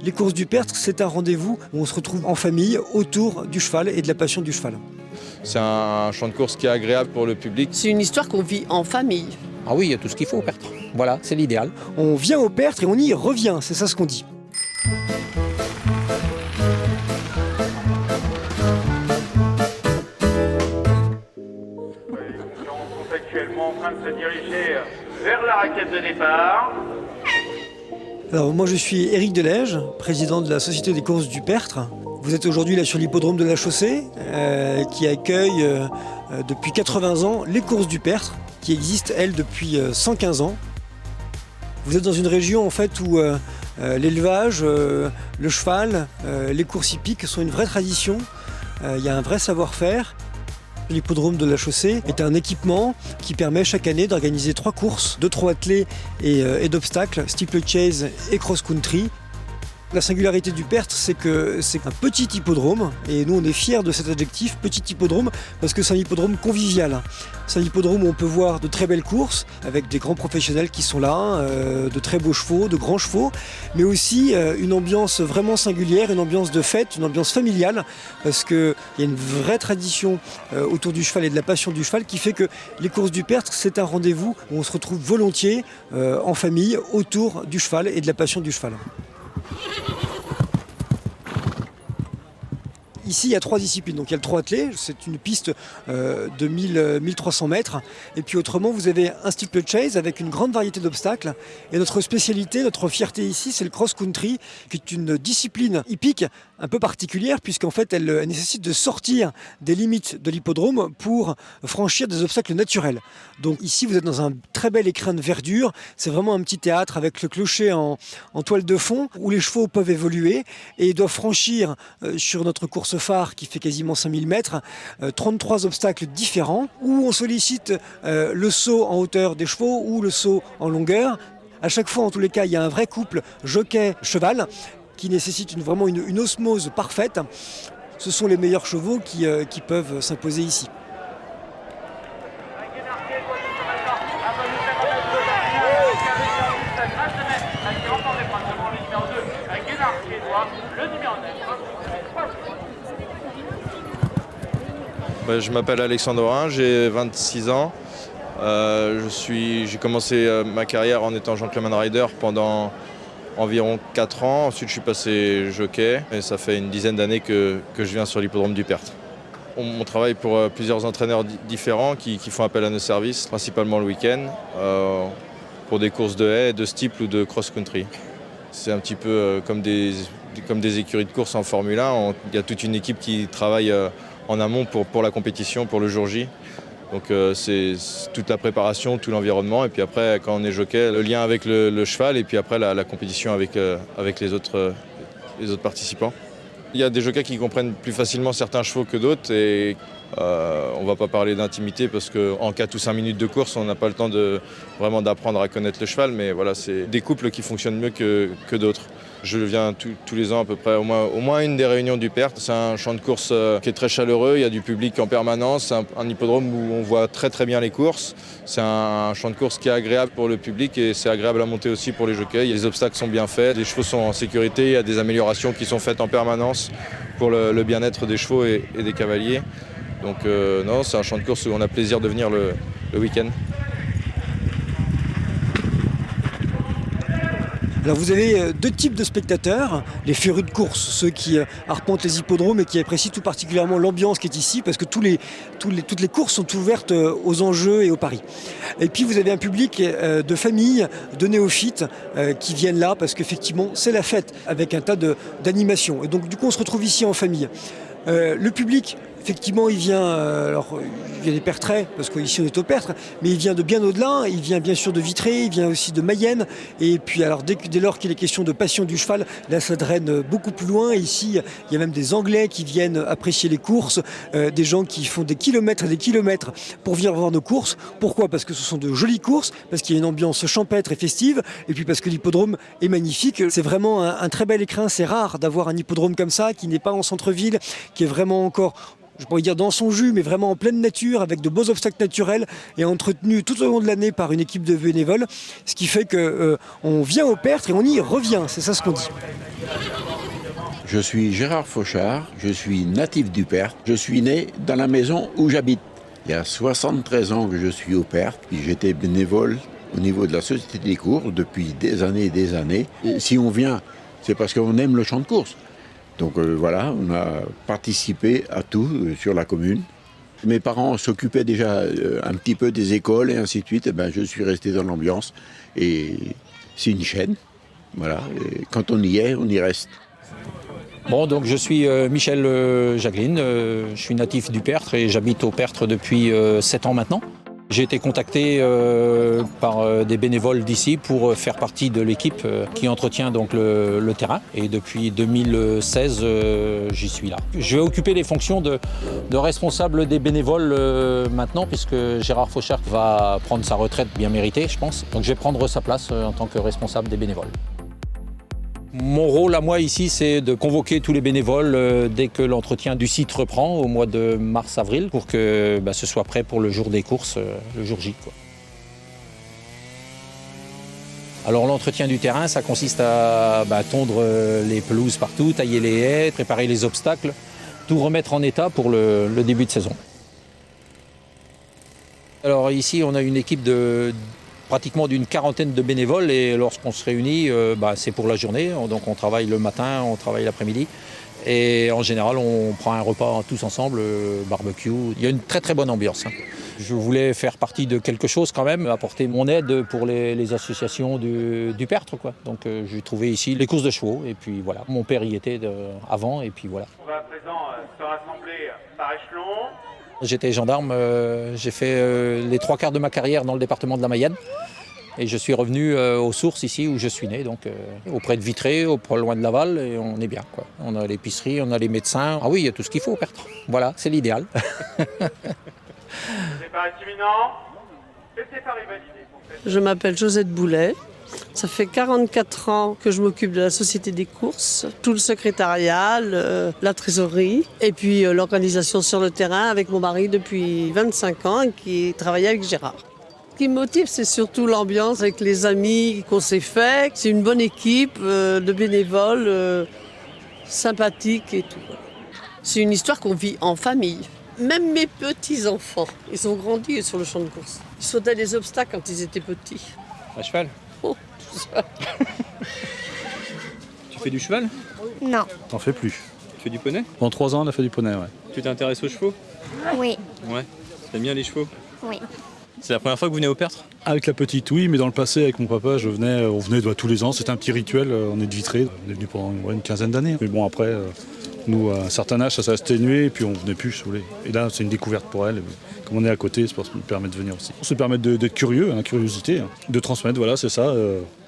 Les courses du Pertre, c'est un rendez-vous où on se retrouve en famille autour du cheval et de la passion du cheval. C'est un champ de course qui est agréable pour le public. C'est une histoire qu'on vit en famille. Ah oui, il y a tout ce qu'il faut au Pertre. Voilà, c'est l'idéal. On vient au Pertre et on y revient, c'est ça ce qu'on dit. Nous sommes actuellement en train de se diriger vers la raquette de départ. Alors moi je suis Éric Delège, président de la Société des courses du Pertre. Vous êtes aujourd'hui là sur l'hippodrome de la Chaussée qui accueille depuis 80 ans les courses du Pertre qui existent elles depuis 115 ans. Vous êtes dans une région en fait où l'élevage, le cheval, les courses hippiques sont une vraie tradition. Il y a un vrai savoir-faire. L'hippodrome de la Chaussée est un équipement qui permet chaque année d'organiser 3 courses de trot attelé et d'obstacles, steeplechase et cross-country. La singularité du Pertre, c'est que c'est un petit hippodrome, et nous on est fiers de cet adjectif, petit hippodrome, parce que c'est un hippodrome convivial. C'est un hippodrome où on peut voir de très belles courses, avec des grands professionnels qui sont là, de très beaux chevaux, de grands chevaux, mais aussi une ambiance vraiment singulière, une ambiance de fête, une ambiance familiale, parce qu'il y a une vraie tradition autour du cheval et de la passion du cheval qui fait que les courses du Pertre, c'est un rendez-vous où on se retrouve volontiers en famille autour du cheval et de la passion du cheval. Ici, il y a 3 disciplines. Donc, il y a le trot attelé, c'est une piste de 1300 mètres. Et puis autrement, vous avez un steeplechase avec une grande variété d'obstacles. Et notre spécialité, notre fierté ici, c'est le cross-country, qui est une discipline hippique un peu particulière, puisqu'en fait, elle nécessite de sortir des limites de l'hippodrome pour franchir des obstacles naturels. Donc ici, vous êtes dans un très bel écrin de verdure. C'est vraiment un petit théâtre avec le clocher en toile de fond, où les chevaux peuvent évoluer et doivent franchir sur notre course phare qui fait quasiment 5000 mètres, 33 obstacles différents, où on sollicite le saut en hauteur des chevaux ou le saut en longueur. À chaque fois, en tous les cas, il y a un vrai couple jockey-cheval qui nécessite vraiment une osmose parfaite. Ce sont les meilleurs chevaux qui peuvent s'imposer ici. Je m'appelle Alexandre Orin, j'ai 26 ans. J'ai commencé ma carrière en étant gentleman rider pendant environ 4 ans. Ensuite, je suis passé jockey et ça fait une dizaine d'années que je viens sur l'hippodrome du Pertre. On travaille pour plusieurs entraîneurs différents qui font appel à nos services, principalement le week-end, pour des courses de haies, de steeple ou de cross-country. C'est un petit peu comme des écuries de course en Formule 1. Il y a toute une équipe qui travaille en amont pour la compétition, pour le jour J. Donc c'est toute la préparation, tout l'environnement. Et puis après, quand on est jockey, le lien avec le cheval et puis après la compétition avec les autres participants. Il y a des jockeys qui comprennent plus facilement certains chevaux que d'autres. Et on ne va pas parler d'intimité parce qu'en 4 ou 5 minutes de course, on n'a pas le temps vraiment d'apprendre à connaître le cheval. Mais voilà, c'est des couples qui fonctionnent mieux que d'autres. Je viens tous les ans à peu près, au moins une des réunions du Pertre. C'est un champ de course qui est très chaleureux, il y a du public en permanence. C'est un hippodrome où on voit très très bien les courses. C'est un champ de course qui est agréable pour le public et c'est agréable à monter aussi pour les jockeys. Les obstacles sont bien faits, les chevaux sont en sécurité, il y a des améliorations qui sont faites en permanence pour le bien-être des chevaux et des cavaliers. Donc non, c'est un champ de course où on a plaisir de venir le week-end. Alors vous avez 2 types de spectateurs, les férus de course, ceux qui arpentent les hippodromes et qui apprécient tout particulièrement l'ambiance qui est ici parce que toutes les courses sont ouvertes aux enjeux et aux paris. Et puis vous avez un public de familles, de néophytes qui viennent là parce qu'effectivement c'est la fête avec un tas d'animations. Et donc du coup on se retrouve ici en famille. Le public, effectivement, il vient des Pertrets, parce qu'ici on est au Pertre, mais il vient de bien au-delà, il vient bien sûr de Vitré, il vient aussi de Mayenne, et puis alors dès lors qu'il est question de passion du cheval, là ça draine beaucoup plus loin. Ici, il y a même des Anglais qui viennent apprécier les courses, des gens qui font des kilomètres et des kilomètres pour venir voir nos courses. Pourquoi ? Parce que ce sont de jolies courses, parce qu'il y a une ambiance champêtre et festive, et puis parce que l'hippodrome est magnifique. C'est vraiment un très bel écrin, c'est rare d'avoir un hippodrome comme ça, qui n'est pas en centre-ville, qui est vraiment encore, je pourrais dire dans son jus, mais vraiment en pleine nature, avec de beaux obstacles naturels et entretenu tout au long de l'année par une équipe de bénévoles. Ce qui fait qu'on vient au Pertre et on y revient, c'est ça ce qu'on dit. Je suis Gérard Fauchard, je suis natif du Perth. Je suis né dans la maison où j'habite. Il y a 73 ans que je suis au Perth. J'étais bénévole au niveau de la Société des courses depuis des années et des années. Et si on vient, c'est parce qu'on aime le champ de course. Donc voilà, on a participé à tout sur la commune. Mes parents s'occupaient déjà un petit peu des écoles et ainsi de suite. Et ben, je suis resté dans l'ambiance. Et c'est une chaîne. Voilà. Et quand on y est, on y reste. Bon, donc je suis Michel Jacqueline, je suis natif du Perth et j'habite au Perth depuis 7 ans maintenant. J'ai été contacté par des bénévoles d'ici pour faire partie de l'équipe qui entretient donc le terrain. Et depuis 2016, j'y suis là. Je vais occuper les fonctions de responsable des bénévoles maintenant, puisque Gérard Fauchard va prendre sa retraite bien méritée, je pense. Donc je vais prendre sa place en tant que responsable des bénévoles. Mon rôle à moi ici, c'est de convoquer tous les bénévoles dès que l'entretien du site reprend au mois de mars-avril pour que ce soit prêt pour le jour des courses, le jour J, quoi. Alors l'entretien du terrain, ça consiste à tondre les pelouses partout, tailler les haies, préparer les obstacles, tout remettre en état pour le début de saison. Alors ici, on a une équipe pratiquement d'une quarantaine de bénévoles et lorsqu'on se réunit, c'est pour la journée. Donc on travaille le matin, on travaille l'après-midi et en général on prend un repas tous ensemble, barbecue. Il y a une très très bonne ambiance. Je voulais faire partie de quelque chose quand même, apporter mon aide pour les associations du Perth, quoi. Donc j'ai trouvé ici les courses de chevaux et puis voilà. Mon père y était avant et puis voilà. On va à présent se rassembler par échelon. J'étais gendarme, j'ai fait les 3/4 de ma carrière dans le département de la Mayenne. Et je suis revenu aux sources ici où je suis né, donc auprès de Vitré, pas loin de Laval, et on est bien, quoi. On a l'épicerie, on a les médecins. Ah oui, il y a tout ce qu'il faut au Perth. Voilà, c'est l'idéal. Le départ est imminent. Le départ est validé. Je m'appelle Josette Boulet. Ça fait 44 ans que je m'occupe de la Société des courses, tout le secrétariat, la trésorerie et puis l'organisation sur le terrain avec mon mari depuis 25 ans et qui travaillait avec Gérard. Ce qui me motive, c'est surtout l'ambiance avec les amis qu'on s'est fait. C'est une bonne équipe de bénévoles sympathiques et tout. C'est une histoire qu'on vit en famille. Même mes petits-enfants, ils ont grandi sur le champ de course. Ils sautaient les obstacles quand ils étaient petits. À cheval? Oh, tout ça. Tu fais du cheval? Non. T'en fais plus. Tu fais du poney? Pendant 3 ans, on a fait du poney, ouais. Tu t'intéresses aux chevaux? Oui. Ouais. T'aimes bien les chevaux? Oui. C'est la première fois que vous venez au Perth? Avec la petite, oui, mais dans le passé, avec mon papa, on venait tous les ans. C'était un petit rituel. On est de Vitré. On est venu pendant une quinzaine d'années. Mais bon, après, nous, à un certain âge, ça s'est atténué et puis on venait plus, si vous voulez. Et là, c'est une découverte pour elle. Comme on est à côté, c'est pour ça nous permet de venir aussi. On se permet d'être curieux, curiosité, de transmettre, voilà, c'est ça.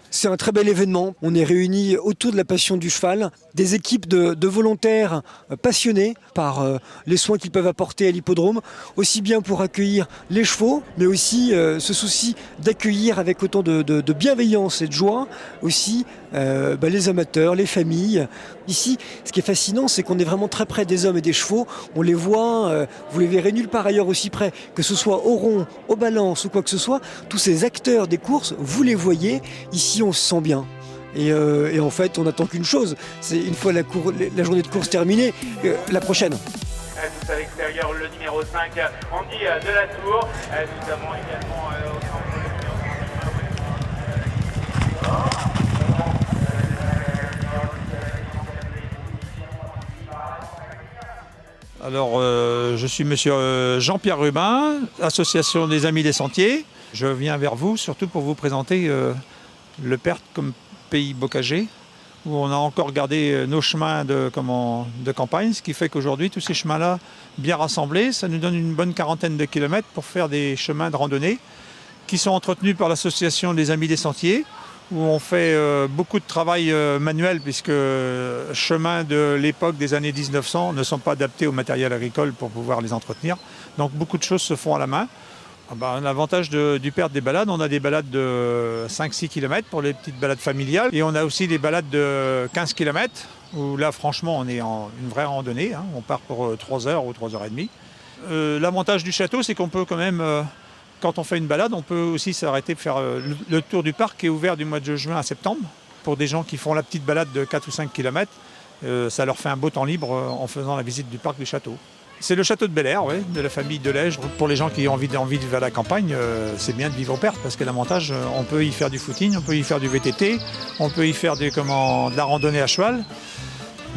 C'est un très bel événement. On est réunis autour de la passion du cheval, des équipes de volontaires passionnés par les soins qu'ils peuvent apporter à l'hippodrome, aussi bien pour accueillir les chevaux, mais aussi ce souci d'accueillir avec autant de bienveillance et de joie aussi les amateurs, les familles. Ici, ce qui est fascinant, c'est qu'on est vraiment très près des hommes et des chevaux. On les voit, vous les verrez nulle part ailleurs aussi près, que ce soit au rond, aux balances ou quoi que ce soit. Tous ces acteurs des courses, vous les voyez. Ici, on se sent bien. Et en fait, on n'attend qu'une chose. C'est une fois la journée de course terminée, la prochaine. Tous à l'extérieur, le numéro 5, Andy de la Tour. Nous avons également au centre le numéro 5. Alors, je suis monsieur Jean-Pierre Rubin, Association des Amis des Sentiers. Je viens vers vous surtout pour vous présenter le Perth comme pays bocager, où on a encore gardé nos chemins de campagne, ce qui fait qu'aujourd'hui, tous ces chemins-là, bien rassemblés, ça nous donne une bonne quarantaine de kilomètres pour faire des chemins de randonnée qui sont entretenus par l'Association des Amis des Sentiers, où on fait beaucoup de travail manuel, puisque chemins de l'époque des années 1900 ne sont pas adaptés au matériel agricole pour pouvoir les entretenir. Donc beaucoup de choses se font à la main. L'avantage du Perth des balades, on a des balades de 5-6 km pour les petites balades familiales, et on a aussi des balades de 15 km, où là franchement on est en une vraie randonnée, on part pour 3 heures ou 3 heures et demie. L'avantage du château, c'est qu'on peut quand même... Quand on fait une balade, on peut aussi s'arrêter pour faire le tour du parc qui est ouvert du mois de juin à septembre. Pour des gens qui font la petite balade de 4 ou 5 km, ça leur fait un beau temps libre en faisant la visite du parc du château. C'est le château de Bel-Air, oui, de la famille Delège. Pour les gens qui ont envie de vivre à la campagne, c'est bien de vivre au Perth parce que l'avantage, on peut y faire du footing, on peut y faire du VTT, on peut y faire de la randonnée à cheval.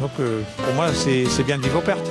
Donc pour moi, c'est bien de vivre au Perth.